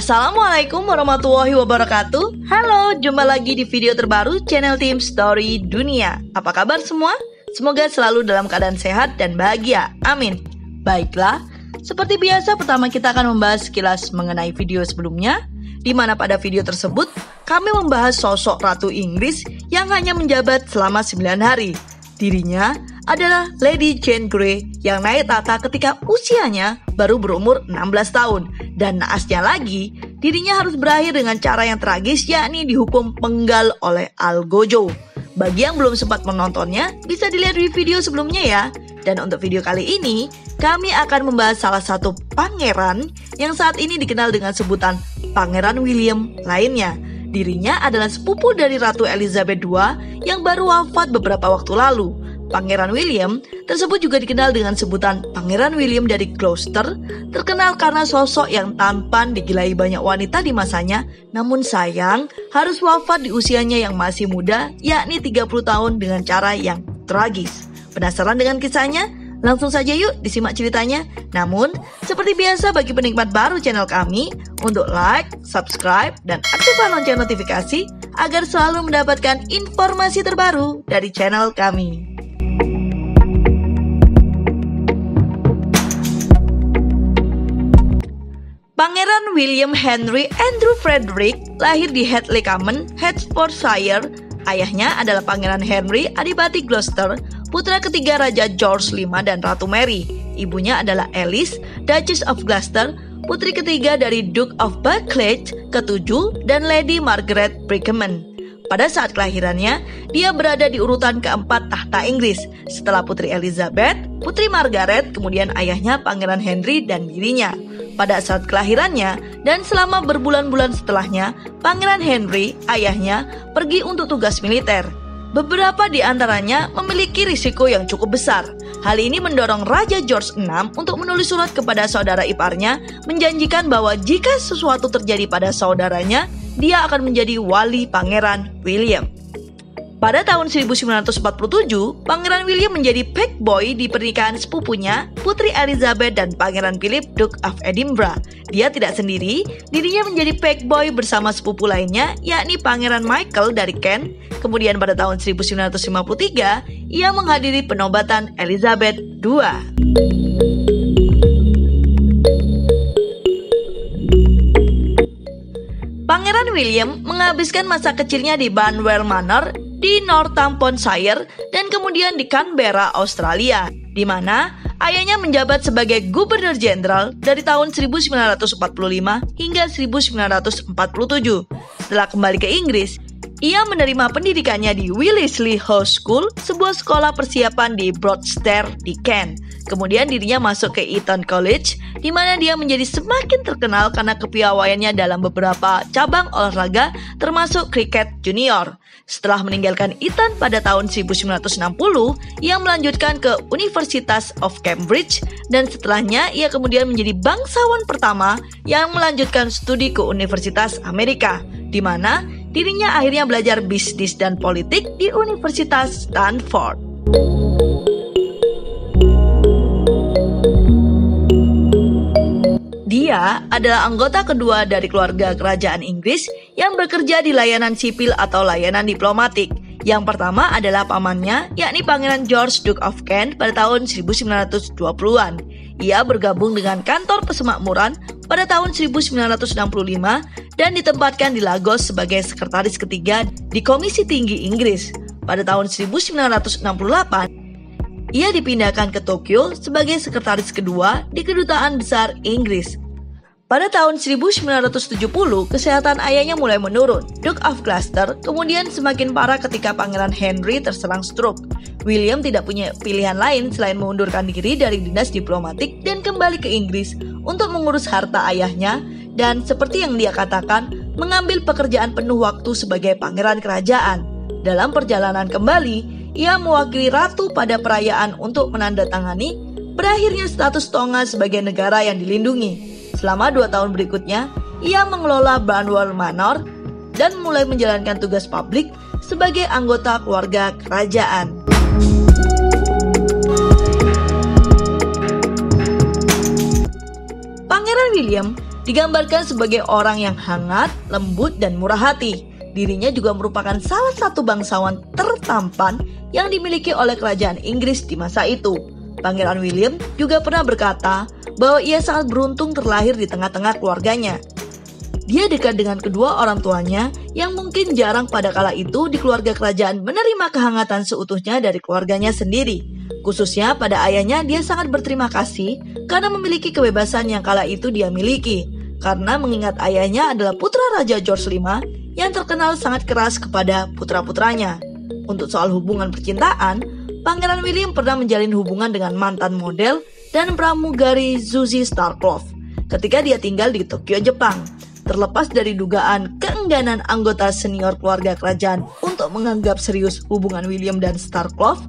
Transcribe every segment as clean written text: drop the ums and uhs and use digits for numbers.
Assalamualaikum warahmatullahi wabarakatuh. Halo, jumpa lagi di video terbaru channel Tim Story Dunia. Apa kabar semua? Semoga selalu dalam keadaan sehat dan bahagia. Amin. Baiklah, seperti biasa pertama kita akan membahas sekilas mengenai video sebelumnya, di mana pada video tersebut kami membahas sosok Ratu Inggris yang hanya menjabat selama 9 hari. Dirinya adalah Lady Jane Grey yang naik tahta ketika usianya baru berumur 16 tahun. Dan naasnya lagi, dirinya harus berakhir dengan cara yang tragis, yakni dihukum penggal oleh Algojo. Bagi yang belum sempat menontonnya, bisa dilihat di video sebelumnya ya. Dan untuk video kali ini, kami akan membahas salah satu pangeran yang saat ini dikenal dengan sebutan Pangeran William lainnya. Dirinya adalah sepupu dari Ratu Elizabeth II yang baru wafat beberapa waktu lalu. Pangeran William tersebut juga dikenal dengan sebutan Pangeran William dari Gloucester, terkenal karena sosok yang tampan digilai banyak wanita di masanya, namun sayang harus wafat di usianya yang masih muda, yakni 30 tahun dengan cara yang tragis. Penasaran dengan kisahnya? Langsung saja yuk disimak ceritanya. Namun, seperti biasa bagi penikmat baru channel kami, untuk like, subscribe, dan aktifkan lonceng notifikasi agar selalu mendapatkan informasi terbaru dari channel kami. Pangeran William Henry Andrew Frederick lahir di Hadley Common, Hertfordshire. Ayahnya adalah Pangeran Henry Adipati Gloucester, putra ketiga Raja George V dan Ratu Mary. Ibunya adalah Alice, Duchess of Gloucester, putri ketiga dari Duke of Buccleuch ke-7 dan Lady Margaret Brickman. Pada saat kelahirannya, dia berada di urutan keempat tahta Inggris, setelah Putri Elizabeth, Putri Margaret, kemudian ayahnya Pangeran Henry dan dirinya. Pada saat kelahirannya dan selama berbulan-bulan setelahnya, Pangeran Henry, ayahnya, pergi untuk tugas militer. Beberapa di antaranya memiliki risiko yang cukup besar. Hal ini mendorong Raja George VI untuk menulis surat kepada saudara iparnya, menjanjikan bahwa jika sesuatu terjadi pada saudaranya, dia akan menjadi wali Pangeran William. Pada tahun 1947, Pangeran William menjadi packboy di pernikahan sepupunya, Putri Elizabeth dan Pangeran Philip, Duke of Edinburgh. Dia tidak sendiri, dirinya menjadi packboy bersama sepupu lainnya, yakni Pangeran Michael dari Kent. Kemudian pada tahun 1953, ia menghadiri penobatan Elizabeth II. Pangeran William menghabiskan masa kecilnya di Banwell Manor di Northamptonshire dan kemudian di Canberra, Australia, di mana ayahnya menjabat sebagai Gubernur Jenderal dari tahun 1945 hingga 1947. Setelah kembali ke Inggris, ia menerima pendidikannya di Wellesley House School, sebuah sekolah persiapan di Broadstairs di Kent. Kemudian dirinya masuk ke Eton College, di mana dia menjadi semakin terkenal karena kepiawaiannya dalam beberapa cabang olahraga, termasuk kriket junior. Setelah meninggalkan Eton pada tahun 1960, ia melanjutkan ke Universitas of Cambridge, dan setelahnya ia kemudian menjadi bangsawan pertama yang melanjutkan studi ke Universitas Amerika, di mana dirinya akhirnya belajar bisnis dan politik di Universitas Stanford. Dia adalah anggota kedua dari keluarga kerajaan Inggris yang bekerja di layanan sipil atau layanan diplomatik. Yang pertama adalah pamannya, yakni Pangeran George, Duke of Kent pada tahun 1920-an. Ia bergabung dengan kantor pesemakmuran pada tahun 1965 dan ditempatkan di Lagos sebagai sekretaris ketiga di Komisi Tinggi Inggris. Pada tahun 1968, ia dipindahkan ke Tokyo sebagai sekretaris kedua di Kedutaan Besar Inggris. Pada tahun 1970, kesehatan ayahnya mulai menurun. Duke of Gloucester kemudian semakin parah ketika Pangeran Henry terserang stroke. William tidak punya pilihan lain selain mengundurkan diri dari dinas diplomatik dan kembali ke Inggris untuk mengurus harta ayahnya dan seperti yang dia katakan, mengambil pekerjaan penuh waktu sebagai pangeran kerajaan. Dalam perjalanan kembali, ia mewakili ratu pada perayaan untuk menandatangani berakhirnya status Tonga sebagai negara yang dilindungi. Selama 2 tahun berikutnya, ia mengelola Banwell Manor dan mulai menjalankan tugas publik sebagai anggota keluarga kerajaan. Pangeran William digambarkan sebagai orang yang hangat, lembut, dan murah hati. Dirinya juga merupakan salah satu bangsawan tertampan yang dimiliki oleh kerajaan Inggris di masa itu. Pangeran William juga pernah berkata bahwa ia sangat beruntung terlahir di tengah-tengah keluarganya. Dia dekat dengan kedua orang tuanya yang mungkin jarang pada kala itu di keluarga kerajaan menerima kehangatan seutuhnya dari keluarganya sendiri. Khususnya pada ayahnya, dia sangat berterima kasih karena memiliki kebebasan yang kala itu dia miliki. Karena mengingat ayahnya adalah putra Raja George V yang terkenal sangat keras kepada putra-putranya. Untuk soal hubungan percintaan, Pangeran William pernah menjalin hubungan dengan mantan model dan pramugari Suzy Starcliffe ketika dia tinggal di Tokyo, Jepang. Terlepas dari dugaan keengganan anggota senior keluarga kerajaan untuk menganggap serius hubungan William dan Starcliffe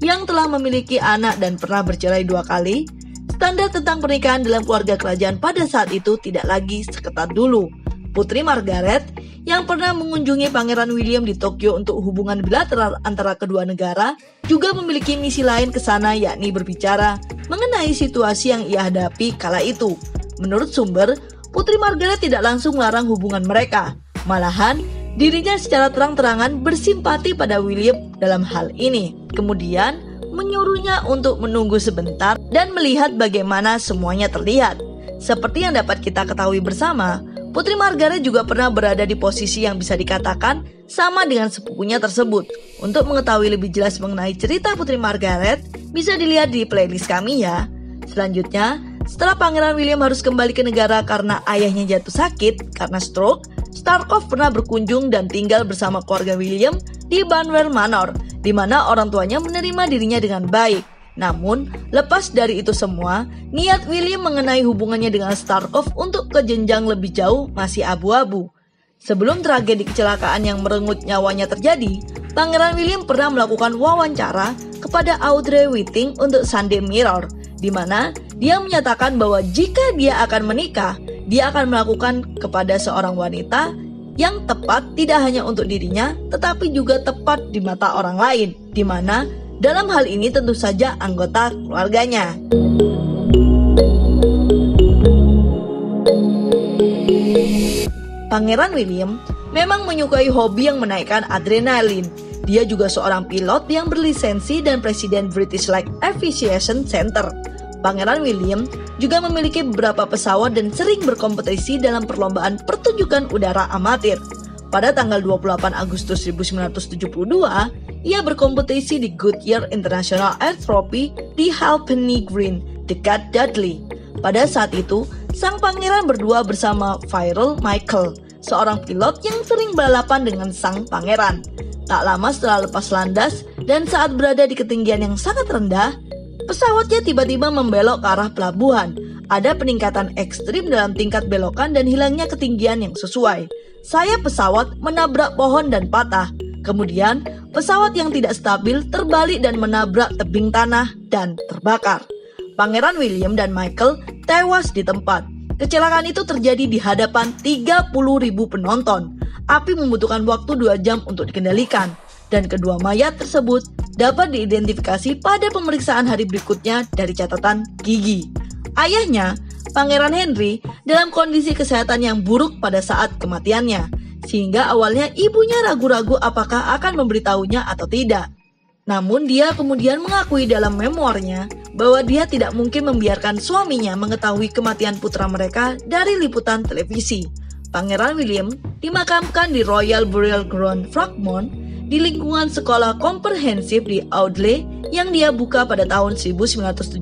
yang telah memiliki anak dan pernah bercerai 2 kali, standar tentang pernikahan dalam keluarga kerajaan pada saat itu tidak lagi seketat dulu. Putri Margaret yang pernah mengunjungi Pangeran William di Tokyo untuk hubungan bilateral antara kedua negara juga memiliki misi lain ke sana, yakni berbicara mengenai situasi yang ia hadapi kala itu. Menurut sumber, Putri Margaret tidak langsung melarang hubungan mereka. Malahan, dirinya secara terang-terangan bersimpati pada William dalam hal ini. Kemudian, menyuruhnya untuk menunggu sebentar dan melihat bagaimana semuanya terlihat. Seperti yang dapat kita ketahui bersama, Putri Margaret juga pernah berada di posisi yang bisa dikatakan sama dengan sepupunya tersebut. Untuk mengetahui lebih jelas mengenai cerita Putri Margaret, bisa dilihat di playlist kami ya. Selanjutnya, setelah Pangeran William harus kembali ke negara karena ayahnya jatuh sakit karena stroke, Starcliffe pernah berkunjung dan tinggal bersama keluarga William di Banwell Manor, di mana orang tuanya menerima dirinya dengan baik. Namun, lepas dari itu semua, niat William mengenai hubungannya dengan Starcliffe untuk ke jenjang lebih jauh masih abu-abu. Sebelum tragedi kecelakaan yang merenggut nyawanya terjadi, Pangeran William pernah melakukan wawancara kepada Audrey Whiting untuk Sunday Mirror, di mana dia menyatakan bahwa jika dia akan menikah, dia akan melakukan kepada seorang wanita yang tepat tidak hanya untuk dirinya, tetapi juga tepat di mata orang lain, di mana dalam hal ini tentu saja anggota keluarganya. Pangeran William memang menyukai hobi yang menaikkan adrenalin. Dia juga seorang pilot yang berlisensi dan presiden British Light Aviation Center. Pangeran William juga memiliki beberapa pesawat dan sering berkompetisi dalam perlombaan pertunjukan udara amatir. Pada tanggal 28 Agustus 1972, ia berkompetisi di Goodyear International Air Trophy di Halfpenny Green, dekat Dudley. Pada saat itu, sang pangeran berdua bersama Viral Michael, seorang pilot yang sering balapan dengan sang pangeran. Tak lama setelah lepas landas dan saat berada di ketinggian yang sangat rendah, pesawatnya tiba-tiba membelok ke arah pelabuhan. Ada peningkatan ekstrim dalam tingkat belokan dan hilangnya ketinggian yang sesuai. Sayap pesawat menabrak pohon dan patah. Kemudian, pesawat yang tidak stabil terbalik dan menabrak tebing tanah dan terbakar. Pangeran William dan Michael tewas di tempat. Kecelakaan itu terjadi di hadapan 30.000 penonton. Api membutuhkan waktu 2 jam untuk dikendalikan. Dan kedua mayat tersebut dapat diidentifikasi pada pemeriksaan hari berikutnya dari catatan gigi. Ayahnya, Pangeran Henry, dalam kondisi kesehatan yang buruk pada saat kematiannya, sehingga awalnya ibunya ragu-ragu apakah akan memberitahunya atau tidak. Namun dia kemudian mengakui dalam memoarnya bahwa dia tidak mungkin membiarkan suaminya mengetahui kematian putra mereka dari liputan televisi. Pangeran William dimakamkan di Royal Burial Ground Frogmore di lingkungan sekolah komprehensif di Audley yang dia buka pada tahun 1971,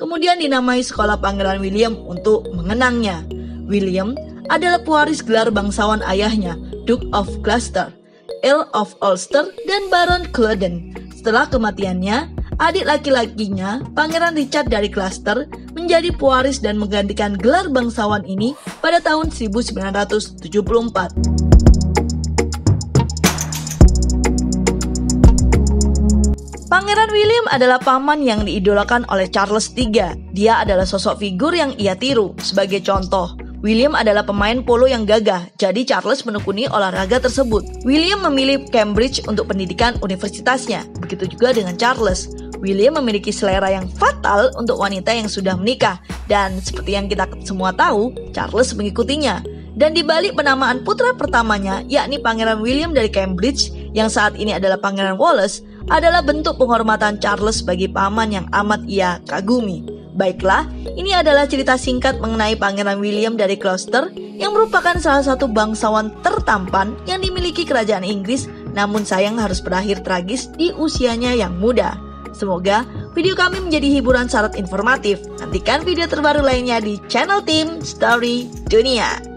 kemudian dinamai Sekolah Pangeran William untuk mengenangnya. William adalah pewaris gelar bangsawan ayahnya, Duke of Gloucester, Earl of Ulster, dan Baron Culloden. Setelah kematiannya, adik laki-lakinya, Pangeran Richard dari Gloucester, menjadi pewaris dan menggantikan gelar bangsawan ini pada tahun 1974. Pangeran William adalah paman yang diidolakan oleh Charles III. Dia adalah sosok figur yang ia tiru. Sebagai contoh, William adalah pemain polo yang gagah, jadi Charles menekuni olahraga tersebut. William memilih Cambridge untuk pendidikan universitasnya, begitu juga dengan Charles. William memiliki selera yang fatal untuk wanita yang sudah menikah. Dan seperti yang kita semua tahu, Charles mengikutinya. Dan di balik penamaan putra pertamanya, yakni Pangeran William dari Cambridge, yang saat ini adalah Pangeran Wallace, adalah bentuk penghormatan Charles bagi paman yang amat ia kagumi. Baiklah, ini adalah cerita singkat mengenai Pangeran William dari Gloucester yang merupakan salah satu bangsawan tertampan yang dimiliki kerajaan Inggris, namun sayang harus berakhir tragis di usianya yang muda. Semoga video kami menjadi hiburan syarat informatif. Nantikan video terbaru lainnya di channel Tim Story Dunia.